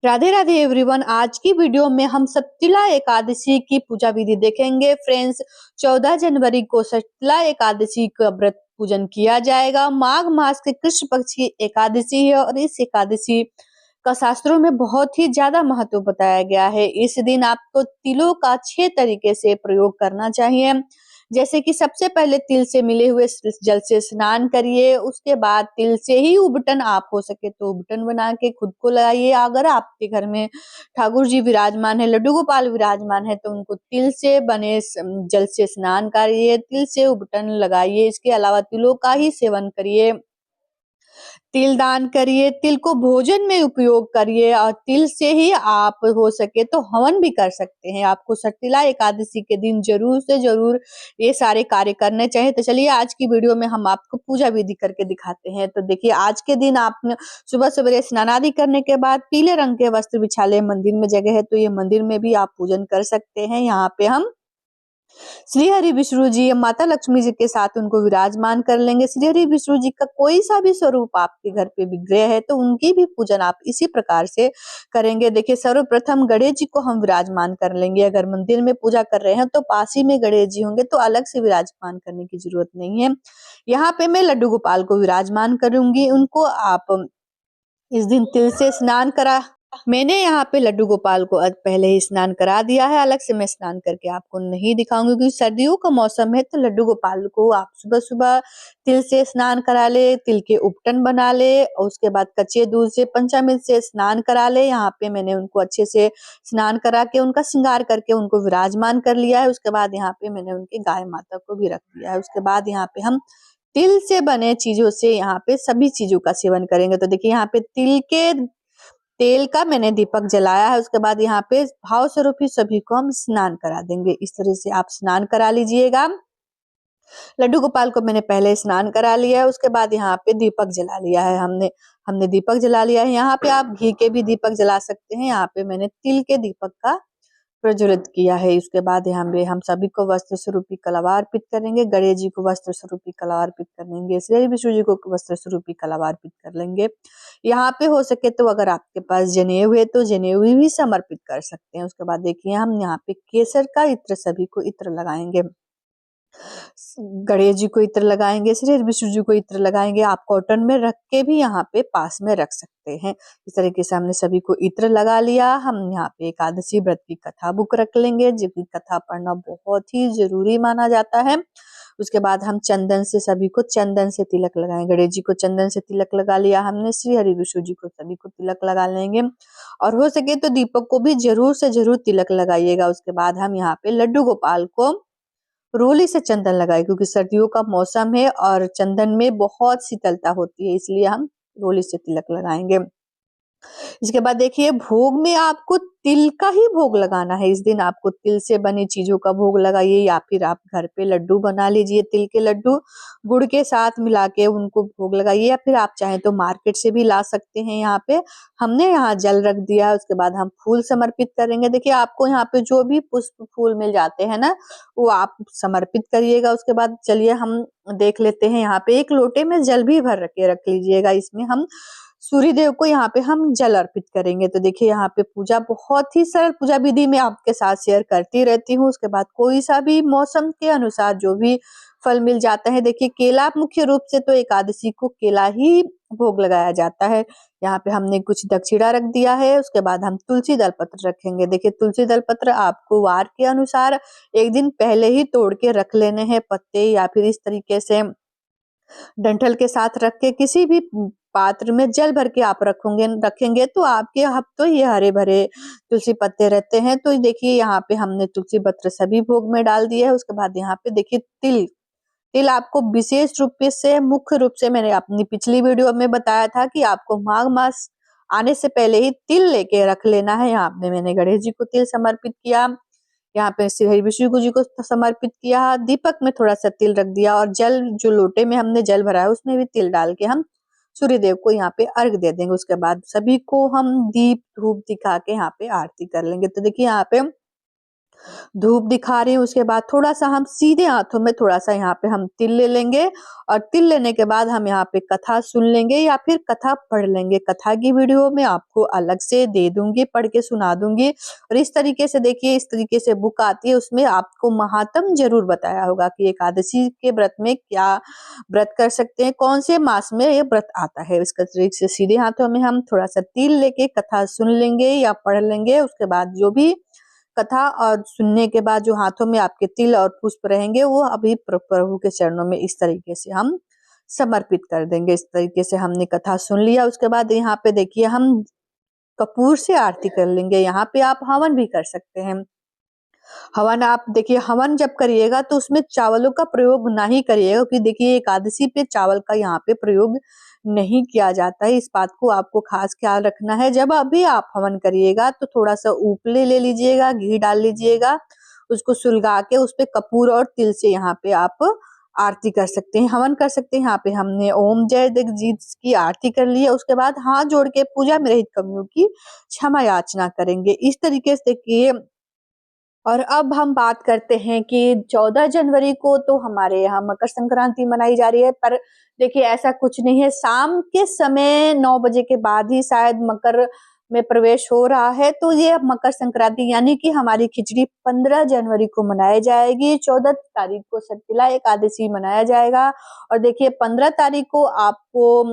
Radhe Radhe everyone. आज की video में हम सतला एकादशी की पूजा विधि देखेंगे। फ्रेंड्स, 14 जनवरी को सतला एकादशी का व्रत पूजन किया जाएगा। माघ मास के कृष्ण पक्ष की एकादशी है और इस एकादशी का शास्त्रों में बहुत ही ज्यादा महत्व बताया गया है। इस दिन आपको तिलों का 6 तरीके से प्रयोग करना चाहिए। जैसे कि सबसे पहले तिल से मिले हुए जल से स्नान करिए। उसके बाद तिल से ही उबटन, आप हो सके तो उबटन बना के खुद को लगाइए। अगर आपके घर में ठाकुर जी विराजमान है, लड्डू गोपाल विराजमान है, तो उनको तिल से बने जल से स्नान करिए, तिल से उबटन लगाइए। इसके अलावा तिलों का ही सेवन करिए, तिल दान करिए, तिल को भोजन में उपयोग करिए और तिल से ही आप हो सके तो हवन भी कर सकते हैं। आपको सतला एकादशी के दिन जरूर से जरूर ये सारे कार्य करने चाहिए। तो चलिए आज की वीडियो में हम आपको पूजा विधि करके दिखाते हैं। तो देखिए, आज के दिन आपने सुबह सवेरे स्नान आदि करने के बाद पीले रंग के वस्त्र बिछा ले। मंदिर में जगह है तो ये मंदिर में भी आप पूजन कर सकते हैं। यहाँ पे हम श्री हरि विष्णु जी माता लक्ष्मी जी के साथ उनको विराजमान कर लेंगे। श्री हरि विष्णु जी का कोई सा भी स्वरूप आपके घर पे विग्रह है तो उनकी भी पूजन आप इसी प्रकार से करेंगे। देखिए, सर्वप्रथम गणेश जी को हम विराजमान कर लेंगे। अगर मंदिर में पूजा कर रहे हैं तो पास ही में गणेश जी होंगे तो अलग से विराजमान करने की जरूरत नहीं है। यहाँ पे मैं लड्डू गोपाल को विराजमान करूंगी। उनको आप इस दिन तिल से स्नान करा, मैंने यहाँ पे लड्डू गोपाल को पहले ही स्नान करा दिया है। अलग से मैं स्नान करके आपको नहीं दिखाऊंगी क्योंकि सर्दियों का मौसम है। तो लड्डू गोपाल को आप सुबह सुबह तिल से स्नान करा ले, तिल के उपटन बना ले और उसके बाद कच्चे दूध से पंचामृत से स्नान करा ले। यहाँ पे मैंने उनको अच्छे से स्नान करा के उनका श्रृंगार करके उनको विराजमान कर लिया है। उसके बाद यहाँ पे मैंने उनकी गाय माता को भी रख दिया है। उसके बाद यहाँ पे हम तिल से बने चीजों से यहाँ पे सभी चीजों का सेवन करेंगे। तो देखिए, यहाँ पे तिल के तेल का मैंने दीपक जलाया है। उसके बाद यहाँ पे भाव स्वरूप ही सभी को हम स्नान करा देंगे। इस तरह से आप स्नान करा लीजिएगा। लड्डू गोपाल को मैंने पहले स्नान करा लिया है। उसके बाद यहाँ पे दीपक जला लिया है। हमने हमने दीपक जला लिया है। यहाँ पे आप घी के भी दीपक जला सकते हैं। यहाँ पे मैंने तिल के दीपक का प्रज्वलित किया है। उसके बाद यहाँ पे हम सभी को वस्त्र स्वरूपी कलवा अर्पित करेंगे। गणेश जी को वस्त्र स्वरूपी कलवा अर्पित करेंगे। श्री विष्णु जी को वस्त्र स्वरूपी कलवा अर्पित कर लेंगे। यहाँ पे हो सके तो अगर आपके पास जनेऊ है तो जनेऊ भी समर्पित कर सकते हैं। उसके बाद देखिए, हम यहाँ पे केसर का इत्र, सभी को इत्र लगाएंगे। गणेश जी को इत्र लगाएंगे, श्री विष्णु जी को इत्र लगाएंगे। आप कॉटन में रख के भी यहाँ पे पास में रख सकते हैं। इस तरीके से हमने सभी को इत्र लगा लिया। हम यहाँ पे एकादशी व्रत की कथा बुक रख लेंगे, जिसकी कथा पढ़ना बहुत ही जरूरी माना जाता है। उसके बाद हम चंदन से सभी को चंदन से तिलक लगाएंगे। गणेश जी को चंदन से तिलक लगा लिया हमने, श्री हरि विष्णु जी को सभी को तिलक लगा लेंगे और हो सके तो दीपक को भी जरूर से जरूर तिलक लगाइएगा। उसके बाद हम यहाँ पे लड्डू गोपाल को रोली से चंदन लगाए क्योंकि सर्दियों का मौसम है और चंदन में बहुत शीतलता होती है, इसलिए हम रोली से तिलक लगाएंगे। इसके बाद देखिए, भोग में आपको तिल का ही भोग लगाना है। इस दिन आपको तिल से बनी चीजों का भोग लगाइए या फिर आप घर पे लड्डू बना लीजिए। तिल के लड्डू गुड़ के साथ मिला के उनको भोग लगाइए या फिर आप चाहें तो मार्केट से भी ला सकते हैं। यहाँ पे हमने यहाँ जल रख दिया है। उसके बाद हम फूल समर्पित करेंगे। देखिए, आपको यहाँ पे जो भी पुष्प फूल मिल जाते हैं ना, वो आप समर्पित करिएगा। उसके बाद चलिए हम देख लेते हैं। यहाँ पे एक लोटे में जल भी भर के रख लीजिएगा। इसमें हम सूर्य देव को यहाँ पे हम जल अर्पित करेंगे। तो देखिए, यहाँ पे पूजा बहुत ही सरल पूजा विधि मैं आपके साथ शेयर करती रहती हूँ। उसके बाद कोई सा भी मौसम के अनुसार जो भी फल मिल जाता है। देखिए, केला मुख्य रूप से तो एकादशी को केला ही भोग लगाया जाता है। यहाँ पे हमने कुछ दक्षिणा रख दिया है। उसके बाद हम तुलसी दल पत्र रखेंगे। देखिए, तुलसी दल पत्र आपको वार के अनुसार एक दिन पहले ही तोड़ के रख लेने हैं पत्ते, या फिर इस तरीके से डंठल के साथ रख के किसी भी पात्र में जल भर के आप रखेंगे तो आपके हफ्तों ये हरे भरे तुलसी पत्ते रहते हैं। तो देखिए, यहाँ पे हमने तुलसी पत्र सभी भोग में डाल दिया है। उसके बाद यहाँ पे देखिए, तिल तिल आपको विशेष रूप से, मुख्य रूप से मैंने अपनी पिछली वीडियो में बताया था कि आपको माघ मास आने से पहले ही तिल लेके रख लेना है। यहाँ पे मैंने गणेश जी को तिल समर्पित किया, यहाँ पे श्री हरि विष्णु जी को समर्पित किया, दीपक में थोड़ा सा तिल रख दिया और जल जो लोटे में हमने जल भरा है उसमें भी तिल डाल के हम सूर्य देव को यहाँ पे अर्घ दे देंगे। उसके बाद सभी को हम दीप धूप दिखा के यहाँ पे आरती कर लेंगे। तो देखिए, यहाँ पे धूप दिखा रही हूँ। उसके बाद थोड़ा-सा हम सीधे हाथों में थोड़ा-सा यहाँ पे हम तिल ले लेंगे और तिल लेने के बाद हम यहाँ पे कथा सुन लेंगे या फिर कथा पढ़ लेंगे। कथा की वीडियो मैं आपको अलग से दे दूँगी, पढ़ के सुना दूँगी और इस तरीके से देखिए, इस तरीके से बुक आती है, उसमें आपको महात्म ज़रूर बताया होगा कि एकादशी के व्रत में क्या व्रत कर सकते हैं, कौन से मास में ये व्रत आता है। इसका तरीके से सीधे हाथों में हम थोड़ा-सा तिल लेके कथा सुन लेंगे या पढ़ लेंगे। उसके बाद जो भी कथा और सुनने के बाद जो हाथों में आपके तिल और पुष्प रहेंगे वो अभी प्रभु के चरणों में इस तरीके से हम समर्पित कर देंगे। इस तरीके से हमने कथा सुन लिया। उसके बाद यहाँ पे देखिए हम कपूर से आरती कर लेंगे। यहाँ पे आप हवन भी कर सकते हैं। हवन आप देखिए, हवन जब करिएगा तो उसमें चावलों का प्रयोग ना ही करिएगा, क्योंकि देखिए एकादशी पे चावल का यहाँ पे प्रयोग नहीं किया जाता है। इस बात को आपको खास ख्याल रखना है। जब अभी आप हवन करिएगा तो थोड़ा सा उपले ले लीजिएगा, घी डाल लीजिएगा, उसको सुलगा के उस पे कपूर और तिल से यहाँ पे आप आरती कर सकते हैं, हवन कर सकते हैं। यहाँ पे हमने ओम जय जगदीश की आरती कर ली है। उसके बाद हाथ जोड़ के पूजा में रहित कमियों की क्षमा याचना करेंगे। इस तरीके से देखिए, और अब हम बात करते हैं कि 14 जनवरी को तो हमारे यहाँ मकर संक्रांति मनाई जा रही है, पर देखिए ऐसा कुछ नहीं है। शाम के समय 9 बजे के बाद ही शायद मकर में प्रवेश हो रहा है, तो ये मकर संक्रांति यानी कि हमारी खिचड़ी 15 जनवरी को मनाई जाएगी। 14 तारीख को सटकिला एकादशी मनाया जाएगा और देखिए 15 तारीख को आपको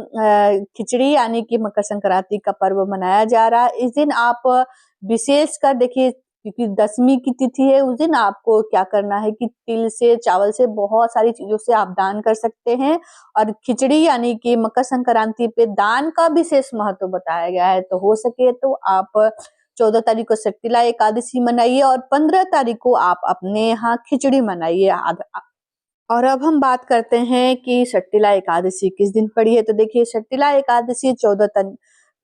खिचड़ी यानी कि मकर संक्रांति का पर्व मनाया जा रहा है। इस दिन आप विशेषकर देखिए, क्योंकि दशमी की तिथि है, उस दिन आपको क्या करना है कि तिल से, चावल से, बहुत सारी चीजों से आप दान कर सकते हैं और खिचड़ी यानी कि मकर संक्रांति पे दान का विशेष महत्व बताया गया है। तो हो सके तो आप 14 तारीख को सटकिला एकादशी मनाइए और 15 तारीख को आप अपने यहाँ खिचड़ी मनाइए। और अब हम बात करते हैं कि सटकिला एकादशी किस दिन पड़ी है। तो देखिए सटकिला एकादशी 14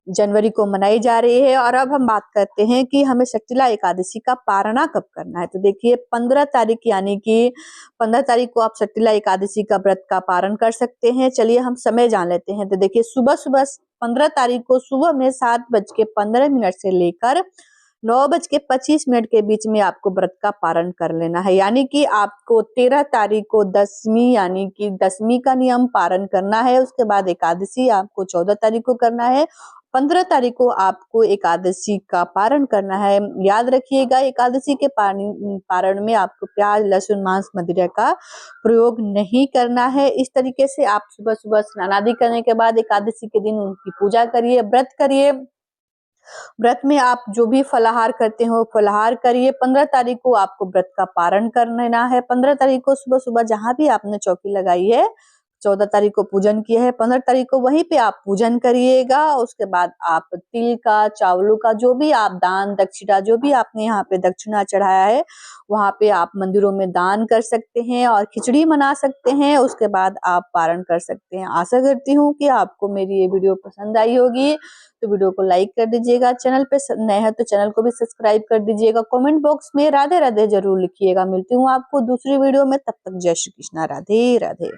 जनवरी को मनाई जा रही है। और अब हम बात करते हैं कि हमें सटकिला एकादशी का पारणा कब करना है। तो देखिए 15 तारीख यानी कि 15 तारीख को आप सटकिला एकादशी का व्रत का पारण कर सकते हैं। चलिए हम समय जान लेते हैं। तो देखिए सुबह सुबह 15 तारीख को सुबह में 7:15 से लेकर 9:25 के बीच में आपको व्रत का पारण कर लेना है। यानी कि आपको 13 तारीख को दशमी यानी कि दशमी का नियम पारण करना है। उसके बाद एकादशी आपको 14 तारीख को करना है। 15 तारीख को आपको एकादशी का पारण करना है। याद रखिएगा, एकादशी के पारण में आपको प्याज, लहसुन, मांस, मदिरा का प्रयोग नहीं करना है। इस तरीके से आप सुबह सुबह स्नान आदि करने के बाद एकादशी के दिन उनकी पूजा करिए, व्रत करिए। व्रत में आप जो भी फलाहार करते हो फलाहार करिए। 15 तारीख को आपको व्रत का पारण कर लेना है। 15 तारीख को सुबह सुबह जहां भी आपने चौकी लगाई है, 14 तारीख को पूजन किया है, 15 तारीख को वहीं पे आप पूजन करिएगा। उसके बाद आप तिल का, चावलों का जो भी आप दान दक्षिणा, जो भी आपने यहाँ पे दक्षिणा चढ़ाया है, वहां पे आप मंदिरों में दान कर सकते हैं और खिचड़ी मना सकते हैं। उसके बाद आप पारण कर सकते हैं। आशा करती हूँ कि आपको मेरी ये वीडियो पसंद आई होगी। तो वीडियो को लाइक कर दीजिएगा, चैनल पे नए हैं तो चैनल को भी सब्सक्राइब कर दीजिएगा, कमेंट बॉक्स में राधे राधे जरूर लिखिएगा। मिलती हूँ आपको दूसरी वीडियो में, तब तक जय श्री कृष्णा, राधे राधे।